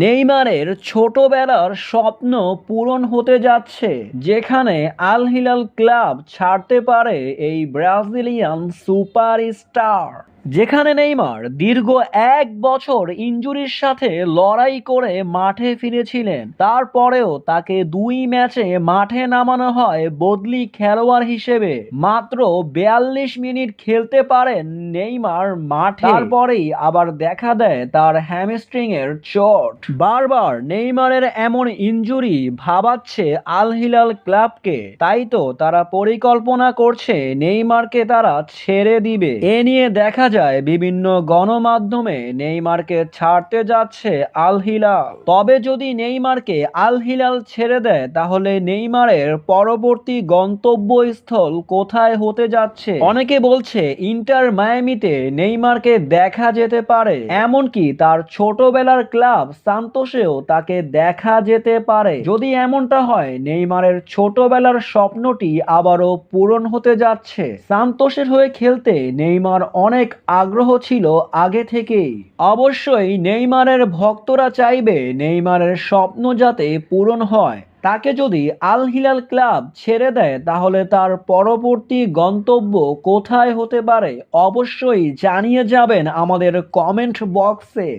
নেইমারের ছোটবেলার স্বপ্ন পূরণ হতে যাচ্ছে, যেখানে আল হিলাল ক্লাব ছাড়তে পারে এই ব্রাজিলিয়ান সুপারস্টার। যেখানে নেইমার দীর্ঘ 1 বছর ইনজুরির সাথে লড়াই করে মাঠে ফিরেছিলেন, তারপরেও তাকে 2 ম্যাচে মাঠে নামানো হয় বদলি খেলোয়াড় হিসেবে। মাত্র 42 মিনিট খেলতে পারেন নেইমার মাঠে, তারপরেই আবার দেখা দেয় তার হ্যামস্ট্রিং এর চোট। বারবার নেইমারের এমন ইনজুরি ভাবাচ্ছে আল হিলাল ক্লাবকে, তাই তো তারা পরিকল্পনা করছে নেইমারকে তারা ছেড়ে দিবে। এ নিয়ে দেখা যায় বিভিন্ন গণমাধ্যমে নেইমারকে ছাড়তে যাচ্ছে আল হিলাল। তবে যদি নেইমারকে আল হিলাল ছেড়ে দেয়, তাহলে নেইমারের পরবর্তী গন্তব্যস্থল কোথায় হতে যাচ্ছে? অনেকে বলছে ইন্টার মায়ামিতে নেইমারকে দেখা যেতে পারে, এমনকি তার ছোটবেলার ক্লাব সান্তোসেও তাকে দেখা যেতে পারে। যদি এমনটা হয়, নেইমারের ছোটবেলার স্বপ্নটি আবারও পূরণ হতে যাচ্ছে। সান্তোসের হয়ে খেলতে নেইমার অনেক আগ্রহ ছিল আগে থেকেই। অবশ্যই নেইমারের ভক্তরা চাইবে নেইমারের স্বপ্ন যাতে পূরণ হয়। তাকে যদি আল হিলাল ক্লাব ছেড়ে দেয়, তাহলে তার পরবর্তী গন্তব্য কোথায় হতে পারে? অবশ্যই জানিয়ে যাবেন আমাদের কমেন্ট বক্সে।